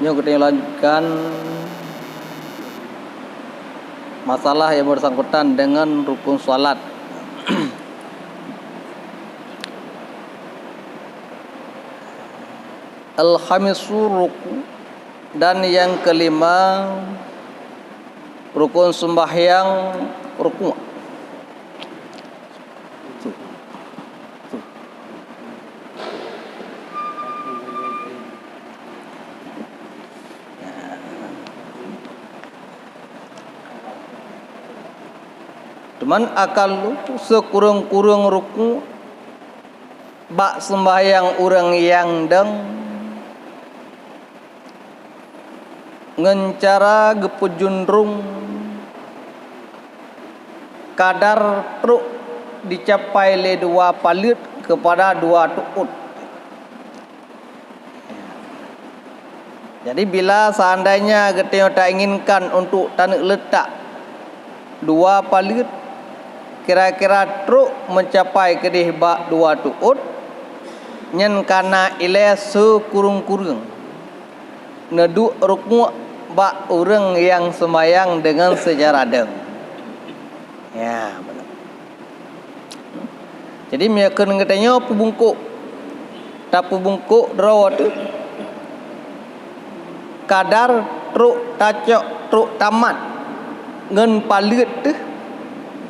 Yuk kita lanjutkan masalah yang bersangkutan dengan rukun salat. Al-khamisu ruku, dan yang kelima rukun sembahyang ruku. Cuman akal lu sekurang-kurang ruku bak sembahyang orang yang deng ngencara gepujundrung kadar truk dicapai le 2 palit kepada 2 tuut. Jadi bila seandainya kita tak inginkan untuk tanah letak 2 palit, kira-kira truk mencapai kedih bak 2 tuut, nyen kana ile sekurung-kurung neduk rukuk bak orang yang sembahyang dengan secara deng. Ya, benar. Jadi miakeun ngetanya pubungkuk. Tak pubungkuk draw tu kadar truk tacok truk tamat ngen palit tu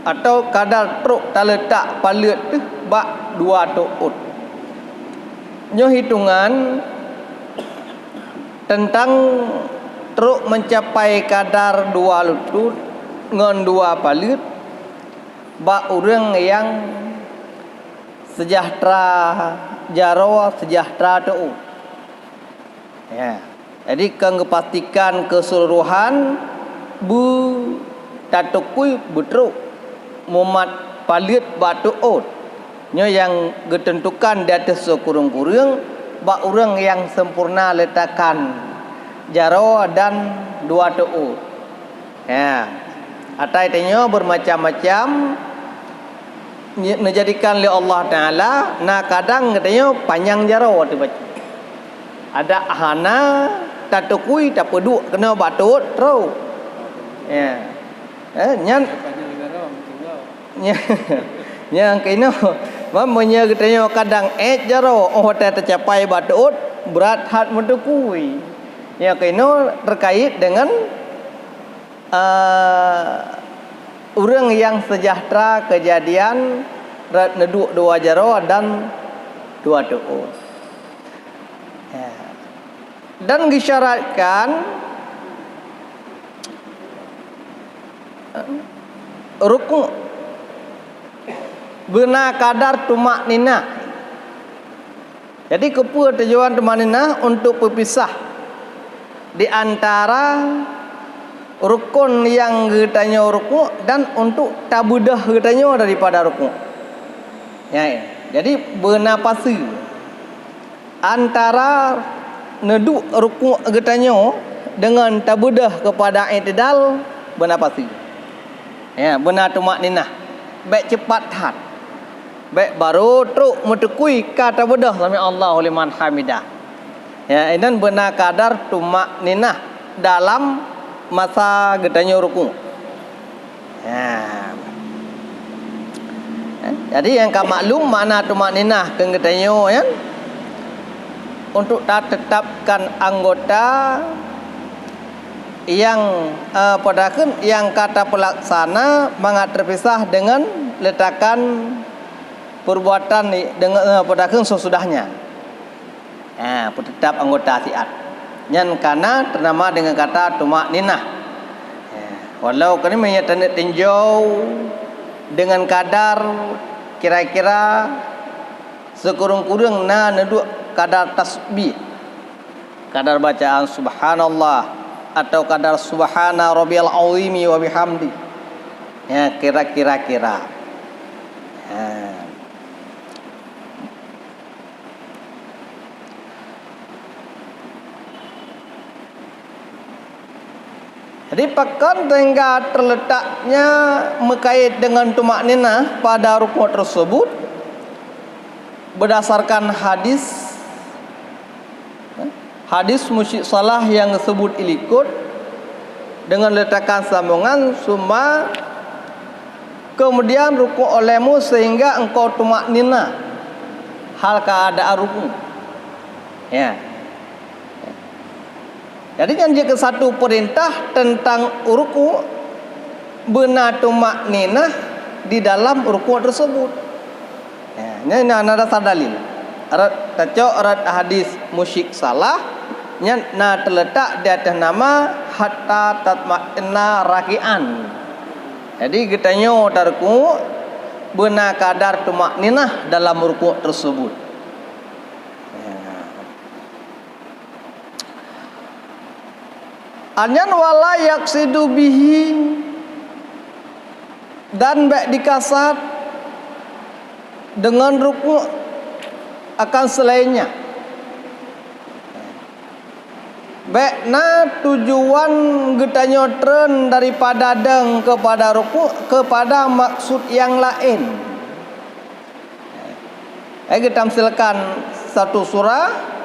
atau kadar truk tak letak palit tu bak 2 tuut. Nyo hitungan tentang truk mencapai kadar 2 lutut ngen 2 palit bak orang yang sejahtera jaro sejahtera tu. Ya. Jadi kang pastikan keseluruhan bu tatukui betruk mumat palit batu ot. Nyo yang ditentukan di atas sekurang-kurang bak orang yang sempurna letakkan jaro dan 2 tuut. Ya. Atai tenyo bermacam-macam menjadikan oleh Allah Taala. Nah kadang katanya panjang jaro tu baca. Ada ahana tatukui tak peduk kena batut terus. Ya. Nyan yang kena mamanya katanya kadang jaro oh tak tercapai batut berat hat mentukui. Ya kena terkait dengan orang yang sejahtera kejadian neduk 2 jaro dan 2 tuut. Ya. Dan disyaratkan rukuk benar kadar tumak ninah. Jadi kepu tujuan tumak ninah untuk berpisah di antara rukun yang getanya rukuk dan untuk tabudah getanya daripada rukuk. Ya. Jadi bernapasi antara neduk rukuk getanya dengan tabudah kepada i'tidal bernapasi. Ya, benar tumak ninah. Baik cepat hat. Baik baru truk metukui kata bedah sami Allahu liman hamidah. Ya, dan benar kadar tumak ninah dalam masa getanya rukuk. Ya. Jadi yang kau maklum makna tumak ninah ke getanya ya. Untuk tak tetapkan anggota yang padakan yang kata pelaksana mangat terpisah dengan letakan perbuatan dengan padakan sesudahnya. Tetap anggota siat. Nyan kana ternama dengan kata tumak ninah. Walau kini menyatakan tinjau dengan kadar kira-kira sekurang-kurang neduk kadar tasbih, kadar bacaan subhanallah atau kadar subhana rabbiyal azimi wa bihamdi. Ya, kira-kira. Ya. Jadi pakan hingga terletaknya mengkait dengan tumak ninah pada rukuk tersebut berdasarkan hadis hadis musyrik salah yang disebut ilikut dengan letakkan sambungan summa kemudian ruku' olehmu sehingga engkau tumaknina hal keadaan ruku'. Ya. Jadi kan jika satu perintah tentang ruku' benar tumaknina di dalam ruku' tersebut. Ya, ini ada dasar dalil. Arat tacok arat hadis musyrik salah nya terletak di atas nama hatta tatma'inna raki'an. Jadi kita nyo tarku benar kadar tumakninah dalam ruku' tersebut. Anyan wala yaksidu bihi dan baik dikasat dengan ruku' akan selainnya. Baik na tujuan getanya tren daripada deng kepada ruku' kepada maksud yang lain. Kita tamsilkan satu surah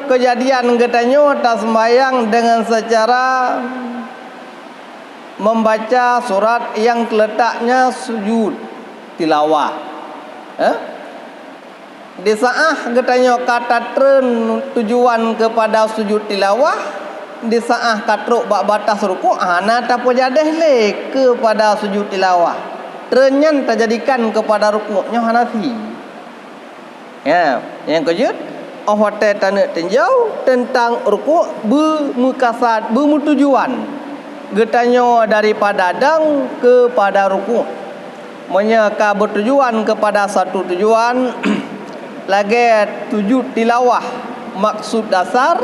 kejadian getanya tak sembahyang dengan secara membaca surat yang letaknya sujud tilawah. Di saat getanya kata tren tujuan kepada sujud tilawah, di saat katruk bak batas ruku' ana tak pojadeh le kepada sujud tilawah. Trennya terjadikan kepada ruku'-nya Hanafi. Ya, yang kejut hote tanah tinjau tentang ruku' bermukasad bermutujuan getanya daripada dang kepada ruku'. Menyaka bertujuan kepada satu tujuan lagi tujuh tilawah maksud dasar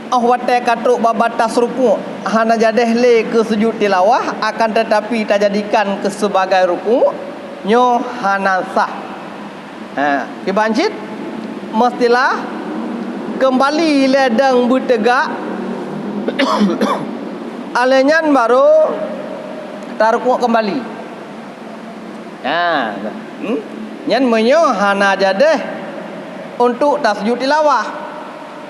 wate katruk babatas ruku' hana jadeh le ke sujud tilawah akan tetapi tak jadikan ke sebagai ruku' nyo hana sah. Kibancit mestilah kembali ledang bertegak alenyan baru tarku kembali. Nyan menyo hana jadeh untuk tasjud tilawah.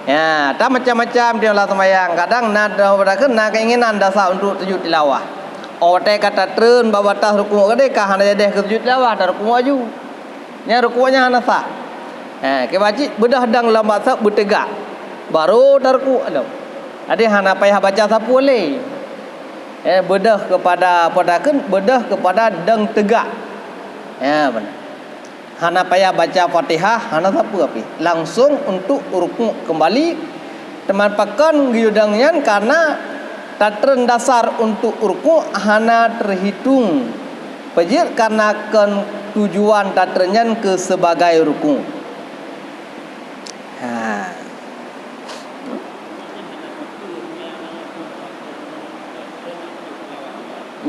Ya, tak macam-macam dia lah sembahyang. Kadang nada pada na keinginan dasar untuk sujud tilawah. Ote kata tren babatas ruku' kade ka hana jadeh ke sujud tilawah tar ruku' aju. Nya ruku'nya hana sah. Ke wajib bedah dang lambat sab bertegak baru tarku alam. Ada hana payah baca sapu boleh. Bedah kepada padakan bedah kepada dang tegak. Ya benar. Hana payah baca Fatihah hana sapu api. Langsung untuk ruku' kembali teman pakan giudangnya karena tatren dasar untuk ruku' hana terhitung. Pejir karena kan tujuan tatrennya ke sebagai ruku'.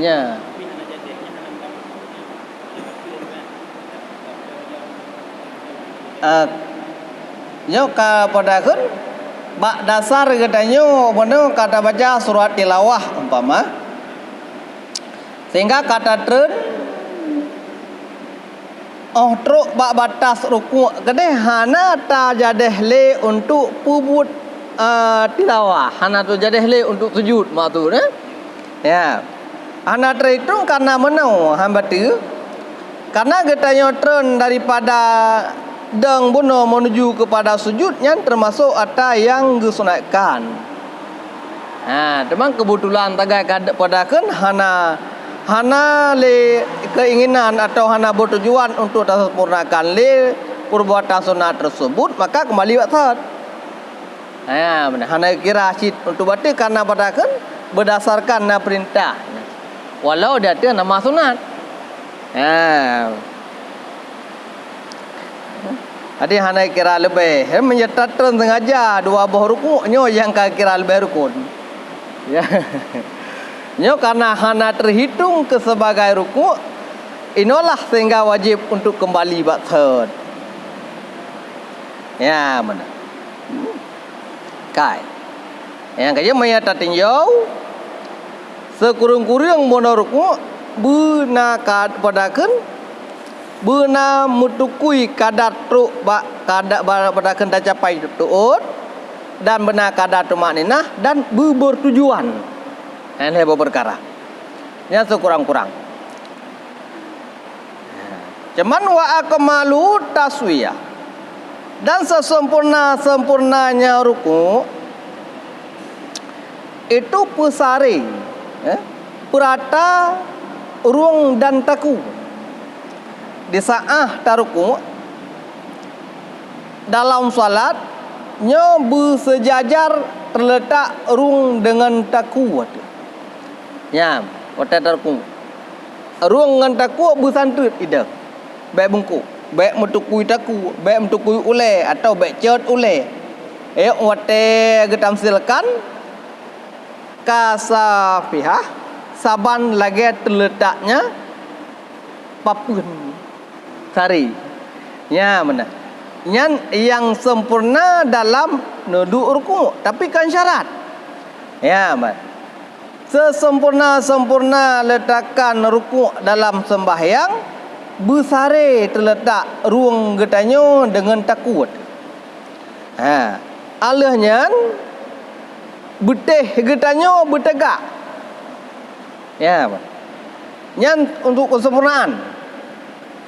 Ya. Nyoka padakeun bak dasar katanya bener kata baca surat tilawah umpama sehingga kata tren truk bak batas ruku' gede hana ta jadeh le untuk pubut tilawah hana tu jadeh le untuk sujud maksud ya hana terhitung karena menau hamba tu karena getanya tren daripada dang buno menuju kepada sujudnya termasuk ada yang disunatkan. Teman kebetulan tagai padakan hana le keinginan atau hana bertujuan untuk tersempurnakan le perbuatan sunat tersebut maka kembali batal. Hana kira syid untuk batal karena padakan berdasarkan perintah. Walau dia tu nama sunat. Adi hana kira lebih menyertakan sengaja dua buah ruku'nya yang kira lebih rukun. Ya. Nyo karena hana terhitung ke sebagai ruku' inolah sehingga wajib untuk kembali batal. Ya mana? Kai. Yang kaya menyata tinjau sekurung-kurung mono ruku' benakat padakan Bena mutukui kadar truk kadar pada kena capai tuut dan benar kadar tumak ninah dan bertujuan. Ini berperkara. Yang sekurang-kurang. Cuman wa akmalu taswiyah. Dan sesempurna-sempurnanya ruku itu pusari, purata, ruang dan taku. Di saat taruku dalam salat nya bersejajar terletak ruang dengan taku. Ya, waktu taruku. Ruang dengan taku bersantut ida. Baik bungku, baik metukui taku, baik metukui ule atau baik cat ule. Waktu getamsilkan kasafihah saban lagi terletaknya papun sari. Ya mana? Yang sempurna dalam nuduk ruku, tapi kan syarat. Ya mana? Sesempurna-sempurna letakkan ruku dalam sembahyang besare terletak ruang getanyo dengan takut. Alahnya betih getanyo bertegak. Ya, nyan untuk kesempurnaan.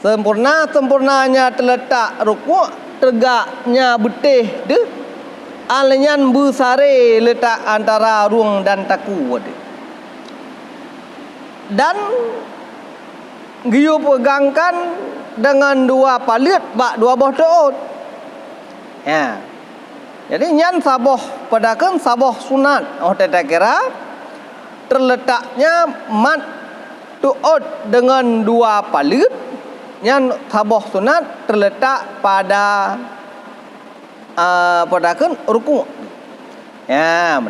Sempurnanya terletak ruku, tegaknya betih de. Alahnya besare letak antara ruang dan takut. Dan giu pegangkan dengan dua palit bak dua boh tuut. Ya. Jadi nyan saboh padakan saboh sunat. Teta kira terletaknya mat tuut dengan dua palit. Nyan saboh sunat terletak pada padakan ruku. Ya.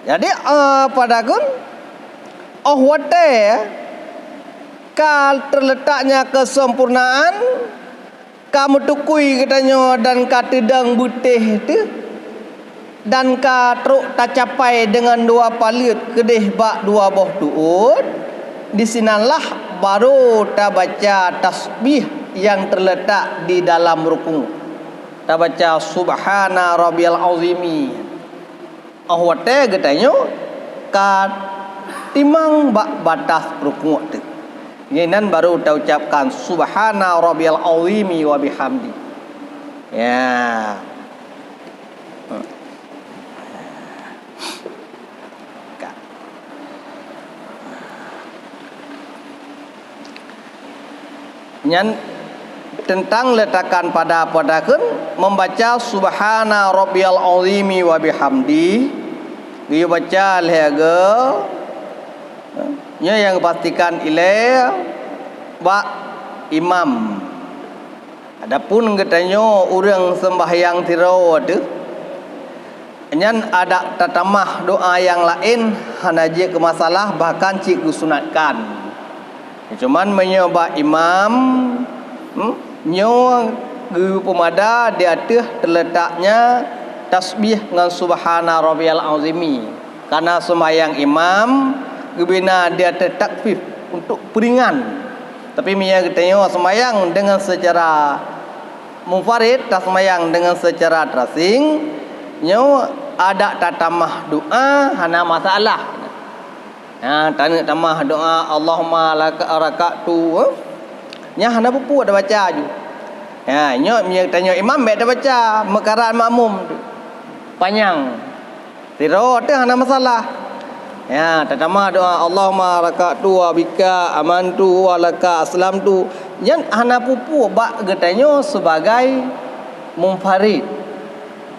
Jadi padakan wate kal terletaknya kesempurnaan kamu tukui katanya dan katedang butih tu dan ka truk tak capai dengan dua palit kedih bak dua boh tuut di sinalah baru ta baca tasbih yang terletak di dalam ruku. Ta baca subhana rabbiyal azimi. Wate katanya ka timang bak batas ruku' tu. Nyenan baru kita ucapkan subhana rabbiyal azimi wa bihamdi. Ya. Nyan tentang letakkan pada padakan membaca subhana rabbiyal azimi wa bihamdi. Dia baca lehaga nya yang pastikan ile bak imam. Adapun katanya orang sembahyang tirau tu nyan ada tatamah doa yang lain hanaje ke masalah bahkan cikgu sunatkan. Cuman menyoba imam nyo guru pemada di atas terletaknya tasbih dengan subhana rabbiyal azimi. Karena sembahyang imam gebina dia takfif untuk peringan. Tapi mia katanya sembahyang dengan secara munfarid, tak sembahyang dengan secara terasing, nyo ada tatamah doa hana masalah. Tanya tamah doa Allahumma laka arakatu. Nya hana pupu ada baca ju. Nyo mia tanya imam baik dah baca mekaran makmum tu. Panjang. Tiro tu hana masalah. Ya, tatama doa Allahumma raka'tu wa bika amantu wa laka aslamtu. Yang hana pupu bak getanyo sebagai munfarid.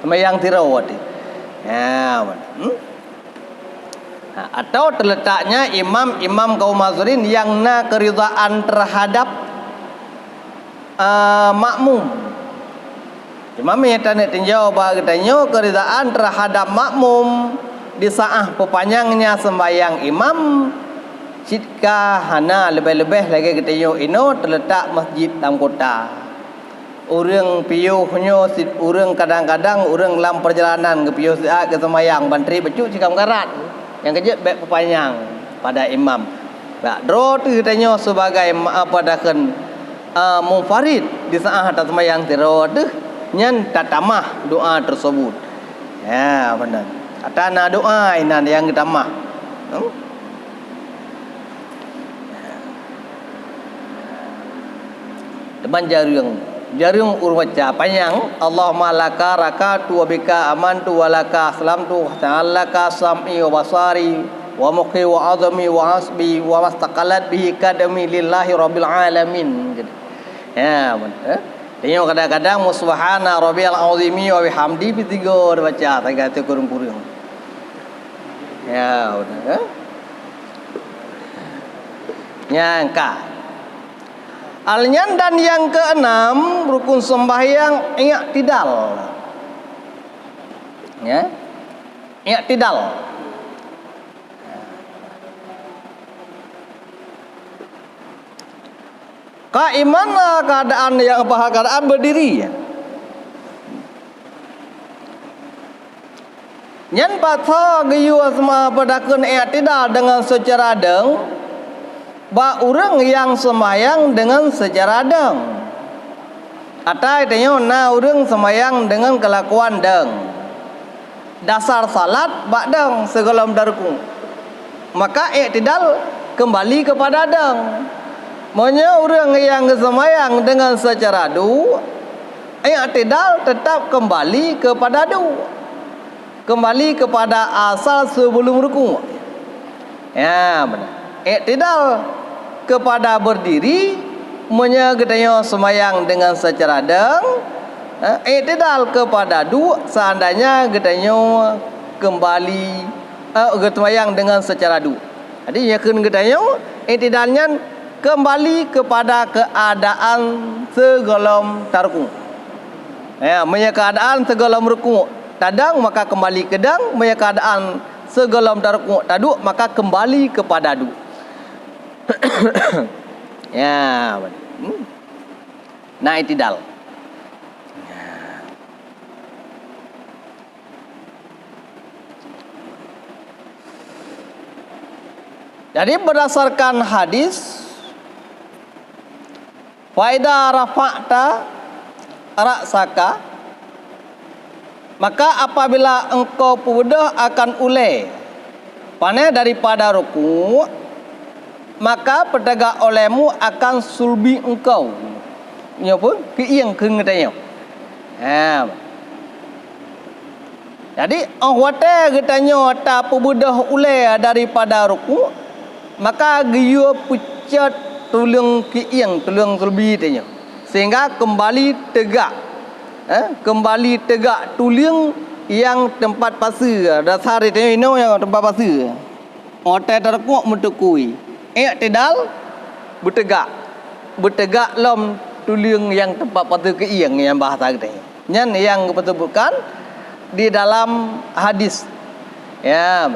Sembahyang tirawat. Ya, atau terletaknya imam kaum mazhurin yang na keridaan terhadap makmum. Imam yang tanya tinjau bak getanyo keridaan terhadap makmum. Di saat pepanjangnya sembahyang imam jika hana lebih-lebih lagi kita ino terletak masjid dalam kota. Orang piyuhnya orang kadang-kadang orang dalam perjalanan ke piyuh ke sembahyang bantri becuk cikam karat yang kejut baik pepanjang pada imam. Ba dro tu katanya sebagai apa dakan munfarid di saat sembahyang tiro tu nyen tatamah doa tersebut. Ya benar. Atana doa inan yang tamah. Teman jaring urwaca panjang. Allahumma laka rakatu wa bika amantu wa laka aslamtu wa ta'allaka sam'i wa basari wa muqi wa azami wa hasbi wa mastaqalat bihi kadami lillahi rabbil alamin. Ya benar. Tengok kadang-kadang subhana rabbiyal azimi wa bihamdi tiga baca tiga tu kurung-kurung. Ya benar. Nyangka Alnyan dan yang keenam rukun sembahyang i'tidal. Ya. I'tidal. Qaiman keadaan yang keadaan berdiri. Nyan patha giyu asma padakeun i'tidal dengan secara deng. Ba urang yang sembahyang dengan secara deng. Atai tanya na urang sembahyang dengan kelakuan deng. Dasar salat ba deng segala darku. Maka i'tidal kembali kepada deng. Monya urang yang sembahyang dengan secara du, i'tidal tetap kembali kepada du. Kembali kepada asal sebelum ruku. Ya benar. I'tidal kepada berdiri menyegedanya sembahyang dengan secara deng. I'tidal kepada du seandainya gedanya kembali sembahyang dengan secara du. Jadi ya keun gedanya i'tidalnya kembali kepada keadaan segala tarku. Ya, menya keadaan segala ruku tadang maka kembali ke dang, menya keadaan segala tarku taduk maka kembali kepada du. Ya, nah i'tidal. Jadi berdasarkan hadis, faida rafa'ta ra'saka, maka apabila engkau pudah akan ulai panai daripada ruku, maka petegak olehmu akan sulbi engkau. Nya pun keiang keung katanya. Ha. Jadi awate katanya ta pubudah ulai daripada ruku, maka giyu pucat tulung keiang tulung sulbi tanya. Sehingga kembali tegak. Kembali tegak tulung yang tempat pasir. Dasar itu yang tempat pasir. Otai terkuat mutukui. I'tidal bertegak lom tulung yang tempat patut keiang yang bahasa kita. Nyan yang disebutkan di dalam hadis. Ya.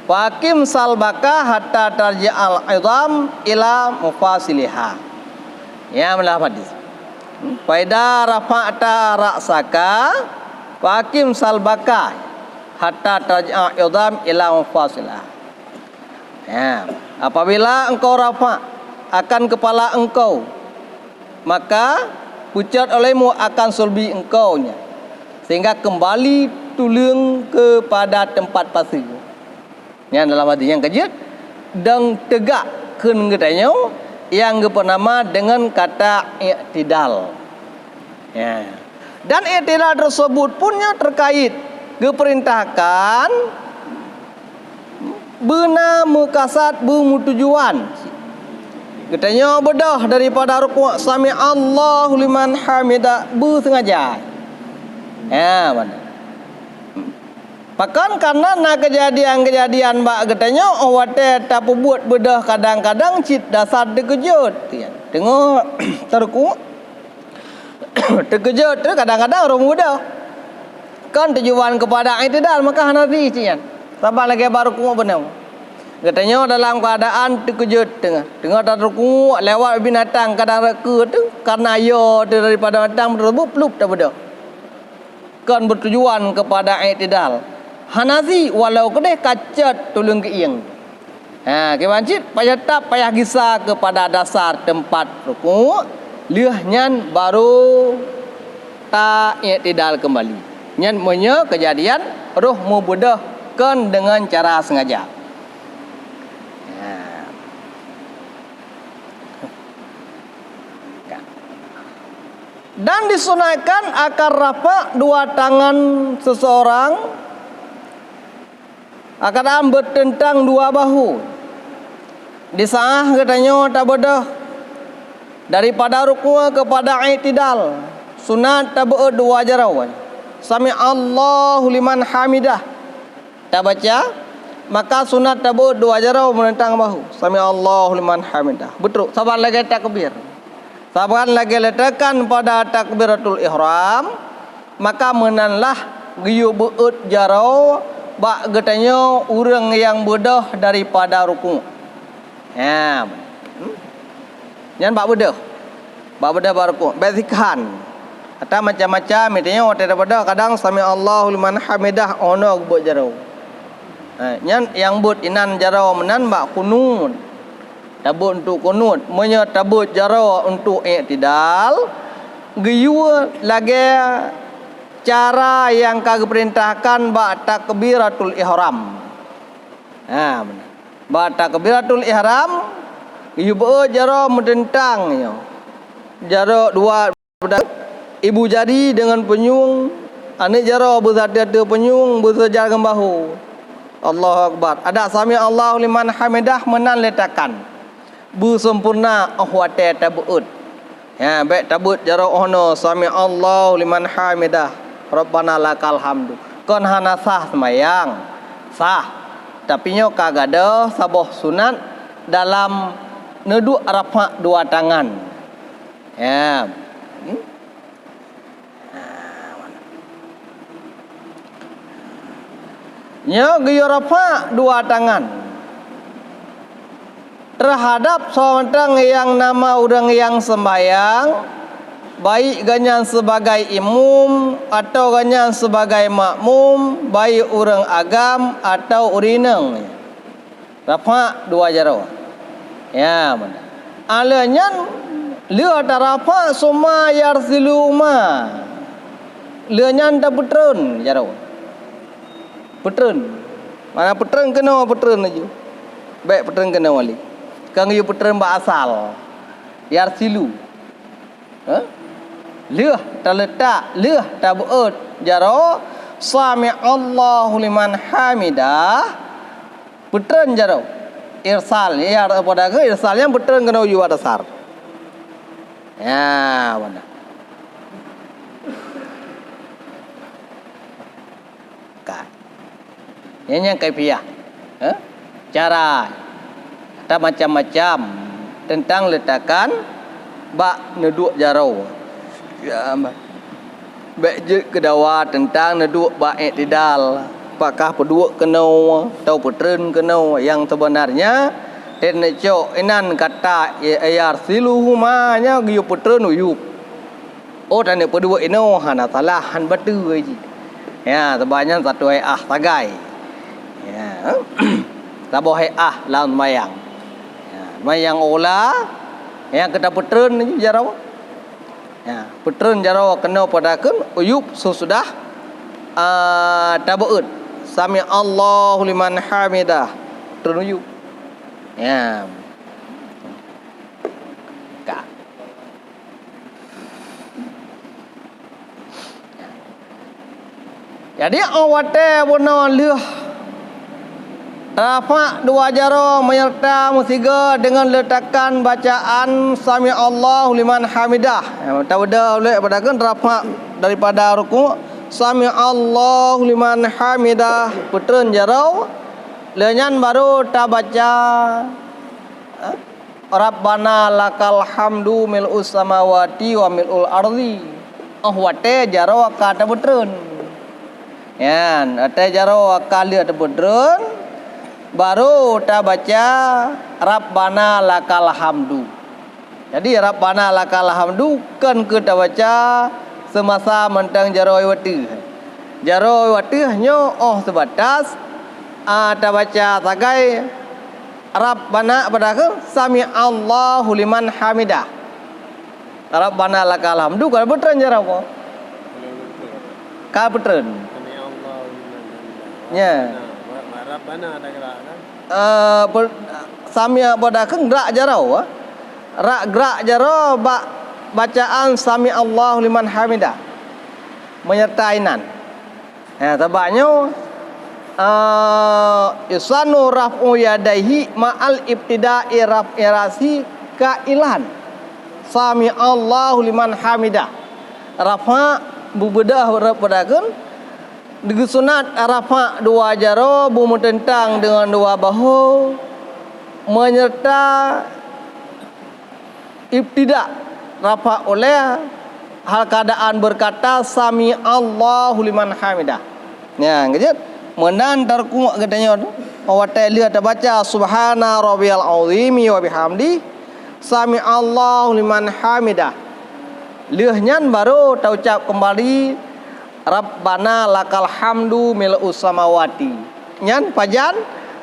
Faqim salbaka hatta tarji'al idham ila mufasiliha. Ya melah hadis. Faida rafa'ta ra'saka faqim salbaka hatta tarji'al idham ila mufasiliha. Ya. Apabila engkau rafa' akan kepala engkau, maka pucat olehmu akan sulbi engkaunya, sehingga kembali tulung kepada tempat pasir. Yang dalam hadis yang kejut dan tegak keun katanya yang bernama dengan kata i'tidal. Ya. Dan i'tidal tersebut punya terkait diperintahkan bena mukasat bermutujuan. Katanya bedah daripada rukuk sami Allahu liman hamida bersengaja. Ya mana. Bahkan karena na kejadian-kejadian bak katanya awate tak buat bedah kadang-kadang cit dasar terkejut. Tengok terkuk. Terkejut tu kadang-kadang orang muda. Kan tujuan kepada i'tidal maka hanafi cian. Sabar lagi baru rukuk benar. Katanya dalam keadaan terkejut tengah terkejut lewat binatang kadang reka tu karena yo daripada binatang tersebut plup tak beda. Kan bertujuan kepada i'tidal. Hanafi walau kedai kacat tulung keiang. Kewancit payah tap payah gisa kepada dasar tempat rukuk. Liah-nyan baru ta i'tidal kembali. Nyan punya kejadian roh mubedahkan dengan cara sengaja. Dan disunahkan akan rapat dua tangan seseorang akan bertentang dua bahu. Disah katanya tabadah daripada rukuk kepada i'tidal. Sunat tabadah dua jarawan. Sami Allahu liman hamidah. Tak baca, maka sunat tabadah dua jarawan menentang bahu. Sami Allahu liman hamidah. Betul. Sabar lagi takbir. Saban lagi letakkan pada takbiratul ihram, maka menanlah giyu beut jarau bak getanya urang yang bedah daripada rukuk. Jangan bak bedah bar rukuk. Basikan. Atau macam-macam mitanya waktu daripada kadang sami Allahu liman hamidah ono beut jarau. Nyan yang beut inan jarau menan bak kunut. Tabut untuk kunut, tabut jara untuk i'tidal. Giyu lagi cara yang kagak perintahkan ba takbiratul ihram. Ba takbiratul ihram giyu be jara mententang yo. Jara dua ibu jari dengan penyung, ane jara bersatu penyung bersejar dengan bahu. Allahu akbar. Ada sami Allahu liman hamidah menan letakkan. Bu sempurna ahwate tabuut. Baik tabut jara ono sami Allahu liman hamidah. Rabbana lakal hamdu. Kon hana sah semayang. Sah. Tapi nyo kagak ada sabah sunat dalam neduk rafa dua tangan. Nyo giyo rafa dua tangan. Terhadap seorang yang nama orang yang sembahyang, baik ganyan sebagai imam atau ganyan sebagai makmum, baik orang agam atau urineng. Rafa dua jaro. Mana? Alanya leu tarafa suma yarsilu ma. Leunyan ta putreun jaro. Putreun. Mana putreun kena putreun aja. Baik putreun kena wali. Kang yu putreun ba asal. Yarsilu. Leuh terletak leuh tabuut jaro sami Allahu liman hamidah. Putreun jaro. Irsal ya pada ke irsalnya putreun kena yu dasar. Mana? Yang kaifiah. Cara ada macam-macam tentang letakan bak neduk jarau. Bak je kedawa tentang neduk bak i'tidal. Apakah peduk kena atau putreun kena yang sebenarnya teneco inan kata ayar siluhuma nya giyu putreun uyup. Oh tane peduk ino hana salah han batu ji. Sebanyak satu tagai. Taboh lawan mayang. Mayang ola yang kita putreun jarau. Putreun jarau kena padakeun uyup sesudah tabuut. Sami Allahu liman hamidah. Putreun uyup. Jadi awate bono leuh rafa dua jaro menyerta musiga dengan letakan bacaan sami Allahu liman hamidah. Tawada oleh padakan rafa daripada rukuk sami Allahu liman hamidah putreun jaro leunyan baru ta baca Rabbana lakal hamdu mil'us samawati wa mil'ul ardi. Wate jaro ka ta putreun. Ate jaro ka leuh ta putreun baru ta baca Rabbana lakal hamdu. Jadi Rabbana lakal hamdu kan kita baca semasa mentang jaro wati. Jaro wati nyo sebatas ta baca sagai Rabbana pada ke sami Allahu liman hamidah. Rabbana lakal hamdu kalau betul cara apa? Ka betul. Sami Allahu liman hamidah. Ya. Rabbana ada gerak kan? Sami pada ke gerak jarau. Gerak jarau bacaan sami Allahu liman hamidah. Menyertai nan. Ya, tabaknya yusanu raf'u yadaihi ma'al ibtida'i raf'i rasi kailan sami Allahu liman hamidah. Rafa bubedah berpadakan dengan sunat rafa dua jaro bumu tentang dengan dua bahu menyerta ibtida rafa oleh hal keadaan berkata sami Allahu liman hamidah. Ya, gitu. Menan tarku katanya awat lihat baca subhana rabbiyal azimi wa bihamdi sami Allahu liman hamidah. Lihnyan baru ta ucap kembali Rabbana lakal hamdu mil'us samawati. Nyan pajan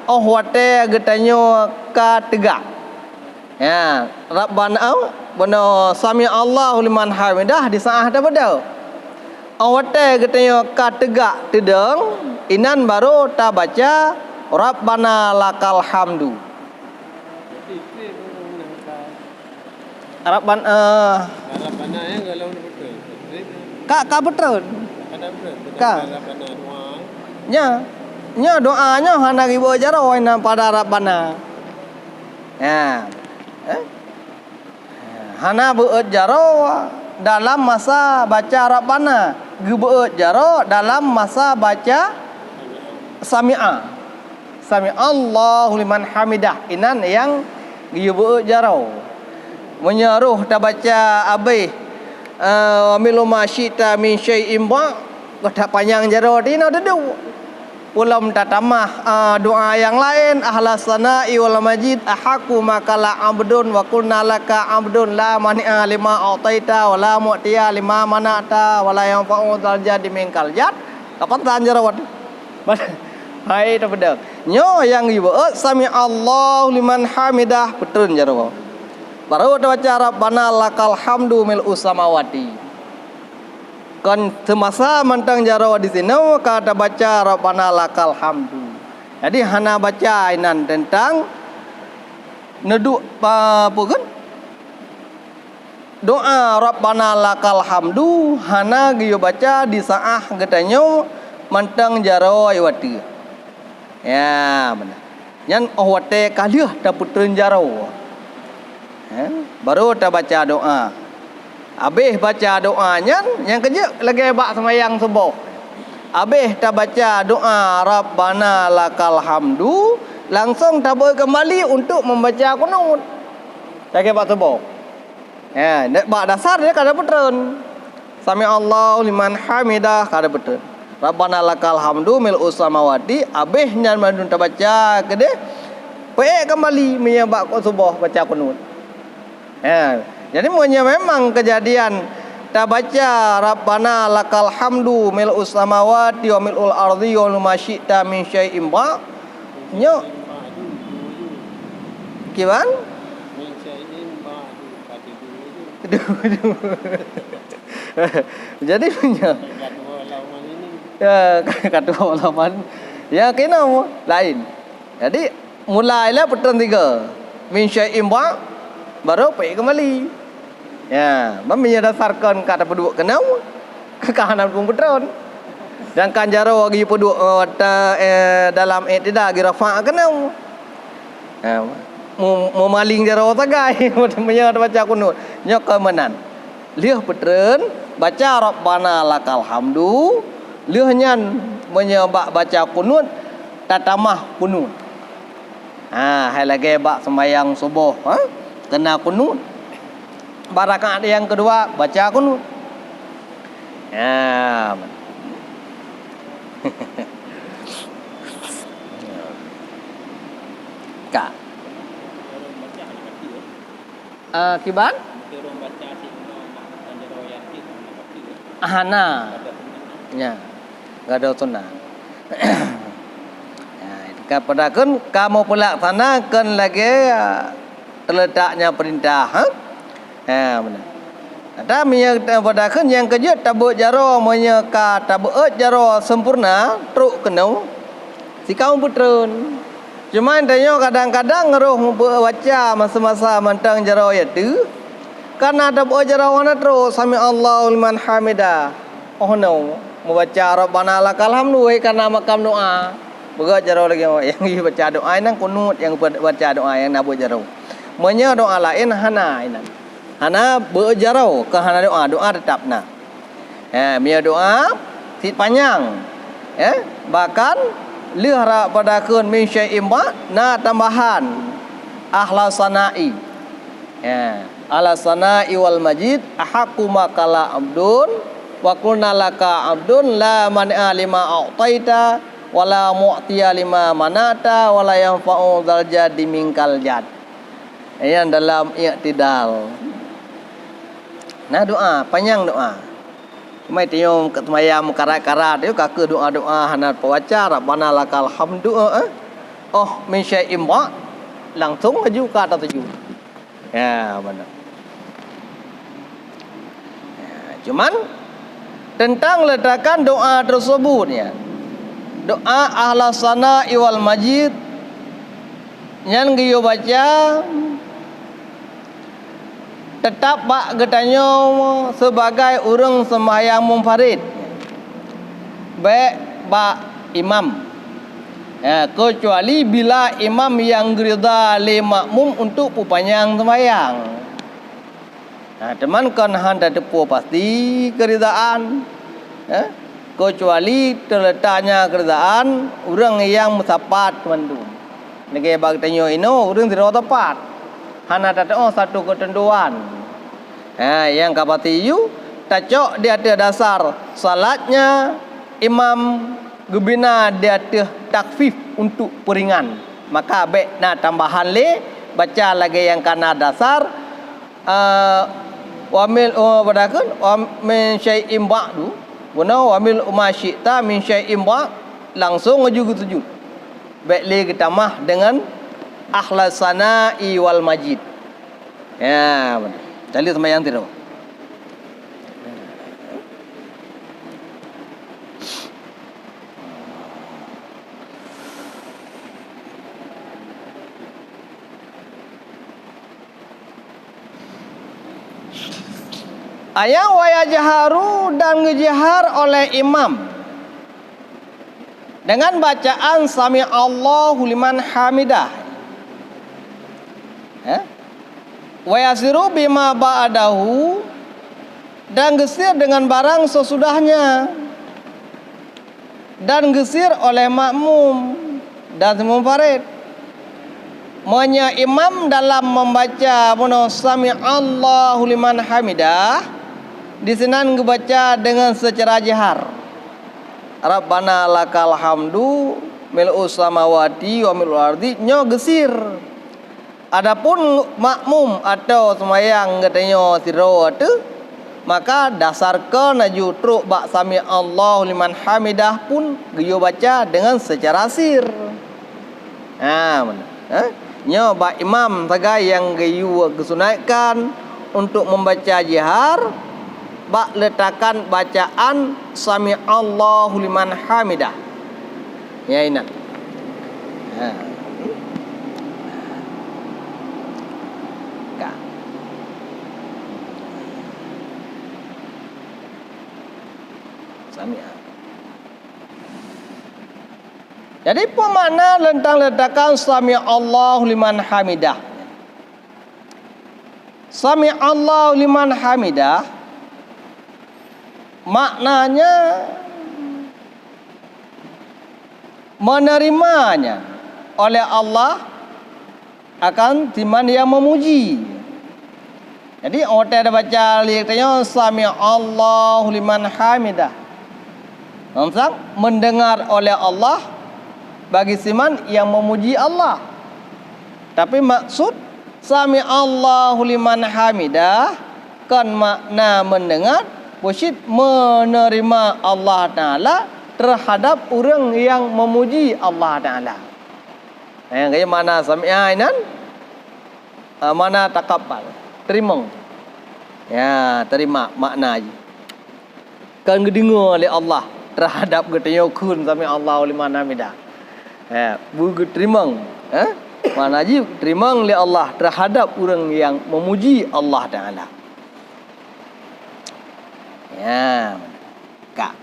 wate getanyo ka tegak. Ya, Rabbana bano sami Allahu liman hamidah di saah dah bedau. Awate getanyo ka tegak tedeng inan baru ta baca Rabbana lakal hamdu. Rabbana yang galau betul. ka betul. Ada betul. Ka. Rabbana doa. Nya doanya hana ribu jaro ina pada Rabbana. Ya. Hana beut jaro dalam masa baca Rabbana. Gebeut jaro dalam masa baca sami'a. Sami Allahu liman hamidah. Inan yang gebeut jaro. Menyeruh ta baca abai milu masyita min syai'in ba kata panjang jaro dina dedu. Ulam tatamah doa yang lain ahlas sana'i wal majid ahaku makala abdun wa qulna laka abdun la mani'a lima ataita wa la mu'tiya lima mana'ta wa la yanfa'u dzal jadi minkal jad kapan tanjarawat hai ta bedak nyo yang ibu sami Allahu liman hamidah betul jarawa baru ta baca rabbana lakal hamdu mil samawati. Kan semasa mentang jarawa di sini kata baca Rabbana lakal hamdu. Jadi hana baca inan tentang neduk apa kan? Doa Rabbana lakal hamdu hana giyo baca di saah getanyo mentang jarawa iwati. Ya benar. Nyan wate kaliah ta putreun jarawa. Baru ta baca doa. Habis baca doanya yang kerja lagi bak semayang subuh. Habis ta baca doa Rabbana lakal hamdu langsung ta kembali untuk membaca qunut. Lagi bak subuh. Ya, bak dasar dia kada betul. Sami Allahu liman hamidah kada betul. Rabbana lakal hamdu mil'us samawati habis nyan mandun ta baca kede. Kembali menyebak subuh baca qunut. Ya. Jadi memang kejadian ta baca Rabbana lakal hamdu mil'us samawati wa mil'ul ardi wa ma syi'ta min syai'in ba nyo kiban Min syai'in ba'du jadi punya Kedua lawan ini. ya kedua lawan ya kena lain. Jadi mulailah putran 3 min syai'in ba baru pergi kembali. Ya, menyadasarkan kata peduk kenau kekahanan pun petron. Dan kan jaro bagi peduk dalam i'tidal gi rafa' kenau. Ya, memaling jaro tagai menyad baca kunut. Nya kemenan. Liah petron baca Rabbana lakal hamdu, liah nyan menyebak baca kunut tatamah kunut. Hai lagi bak sembahyang subuh, kena kunut. Rakaat yang kedua baca qunut. Ya. Kak. Kiban? Ahana. Ya. Enggak ada sunnah. Ya, itu. kepada kamu pelaksanakan lagi terletaknya perintah. Benar. Ada pada yang kerja tabuk jaro menyeka tabuk jaro sempurna truk kena si kamu putron. Cuma tanya kadang-kadang roh baca masa-masa mantang jaro ya tu. Karena tabuk jaro mana terus sami Allahu liman hamidah. Oh no, membaca Rabbana lakal hamdu karena makam doa. Berat jaro lagi yang baca doa nang kunut yang baca doa yang nabu jaro. Menya doa lain hana inan. Hana berjarau ke hana doa tetap nah. Mia doa sit panjang. Bahkan lihra pada kun min syai'in na tambahan ahla sanai. Ala sanai wal majid ahaqu makala abdun wa qulna laka abdun la man'a lima a'taita wala mu'tiya lima manata wala yanfa'u dzal jaddi minkal jad. Yang dalam i'tidal. Nah doa, panjang doa. Cuma tiyong ketemayam karat-karat itu kake doa-doa hanat pewaca Rabbana lakal hamdu min syai'in langsung maju ke atas tujuh. Benar. Cuman tentang letakkan doa tersebut ya. Doa ahla sana iwal majid yang giyo baca tetap bak getanyo sebagai orang sembahyang munfarid. Baik bak imam. Kecuali bila imam yang gerida le makmum untuk pupanjang sembahyang. Teman kan handa tepu pasti keridaan. Kecuali terletaknya keridaan orang yang musapat teman-teman. Nege bak tanyo ino orang tidak tepat. Hana tatao satu ketentuan. Yang kapati you tacok dia ada dasar salatnya imam gebina dia ada takfif untuk peringan. Maka baik na tambahan le baca lagi yang kana dasar wamil badakan min syai'in ba'du wa wamil umasyita min syai'in ba langsung sujud. Baik le kita mah dengan akhlas sana'i wal majid. Benar. Jadi sembahyang tiru. Ayat wa jaharu dan ngejahar oleh imam dengan bacaan sami Allahu liman hamidah. Wa yasiru bima ba'dahu dan gesir dengan barang sesudahnya dan gesir oleh makmum dan munfarid. Menya imam dalam membaca sami Allahu liman hamidah di sini ngebaca dengan secara jahar. Rabbana lakal hamdu mil'u samawati wa mil'u ardi nyo gesir. Adapun makmum atau sembahyang katanya siro tu maka dasarkan aju truk bak sami Allahu liman hamidah pun geyo baca dengan secara sir. Nyo bak imam sagai yang geyo kesunaikan untuk membaca jihar bak letakkan bacaan sami Allahu liman hamidah. Ya ingat. Jadi pemakna tentang letakkan sami Allahu liman hamidah. Sami Allahu liman hamidah maknanya menerimanya oleh Allah akan timan yang memuji. Jadi orang ada baca liriknya sami Allahu liman hamidah. Maksud mendengar oleh Allah bagi siman yang memuji Allah. Tapi maksud sami Allahu liman hamidah kan makna mendengar wasyid menerima Allah Ta'ala terhadap orang yang memuji Allah Ta'ala. Kaya mana sami'a inan mana takabbal. Terima. Ya, terima makna je. Kan gedengar oleh Allah terhadap getanya kun sami Allah liman hamidah. Bu terima. Mana je terima oleh Allah terhadap orang yang memuji Allah Taala. Ya. Kak.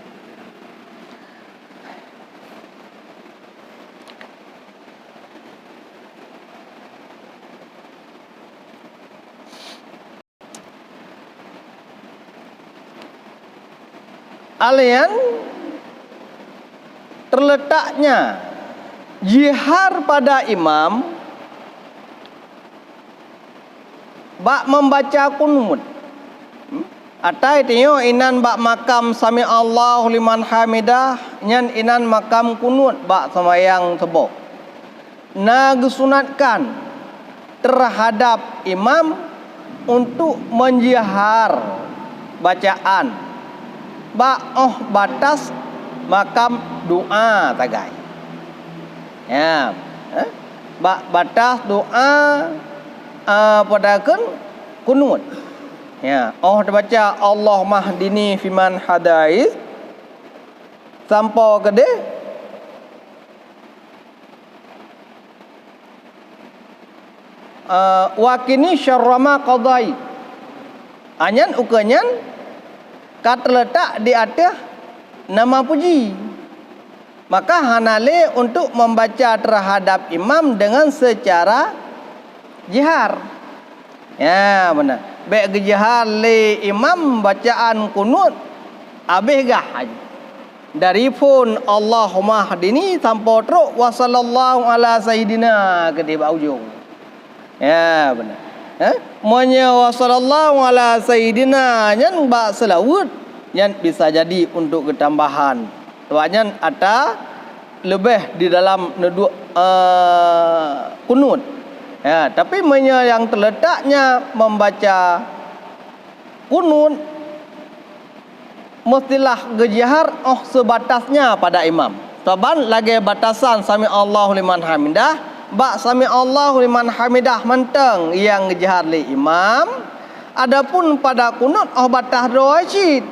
Alian terletaknya jihar pada imam bak membaca kunut. Atai tio inan bak makam sami Allahu liman hamidah nyan inan makam kunut bak sembahyang subuh. Nagesunatkan terhadap imam untuk menjihar bacaan batas makam doa tagai. Ya. Batas doa pada kunut. Ya, baca Allah mahdini fiman hadais sampai ke dia wakini syarrama qadai. Anyan ukanyan terletak di atas nama puji. Maka hanale untuk membaca terhadap imam dengan secara jihar. Ya benar. Baik jihar le imam bacaan kunut habis gah. Dari pun Allahumma hadini sampai teruk wa sallallahu ala sayyidina ke di ujung. Ya benar. Monya wa sallallahu ala sayyidina nyan ba selawat yang bisa jadi untuk ketambahan. Tuanya ada lebih di dalam kunut. Ya, tapi yang terletaknya membaca kunut mestilah gejihar sebatasnya pada imam. Taban lagi batasan sami Allahu liman hamidah, bak sami Allahu liman hamidah menteng yang gejihar li imam. Adapun pada kunut batas doa syid.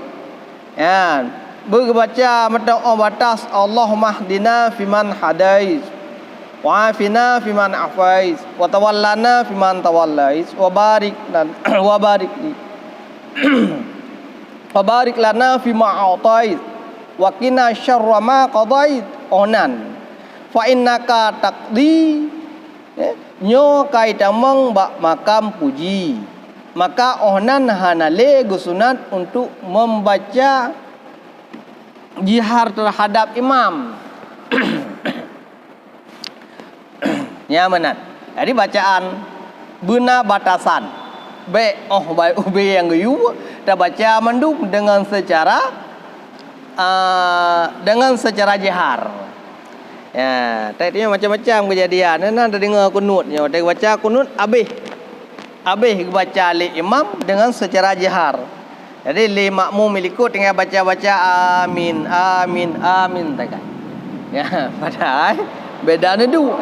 Ya, berbaca menteng batas Allahumma hdina fiman hadais. Wa afina fiman afais wa tawallana fiman tawallais wa barik li wa barik lana fima a'tais wa qina syarra ma qadait onan fa innaka taqdi nyo kai tamang bak makam puji. Maka onan hanale gusunat untuk membaca jihar terhadap imam. Ya menat. Jadi bacaan guna batasan. Baik yang geyu dah baca mendung dengan secara jihar. Ya, tadinya macam-macam kejadian. Ada dengar kunutnya, ada baca kunut habis baca li imam dengan secara jihar. Jadi li makmum ikut tengah baca amin amin amin tak. Ya, padahal bedanya dua.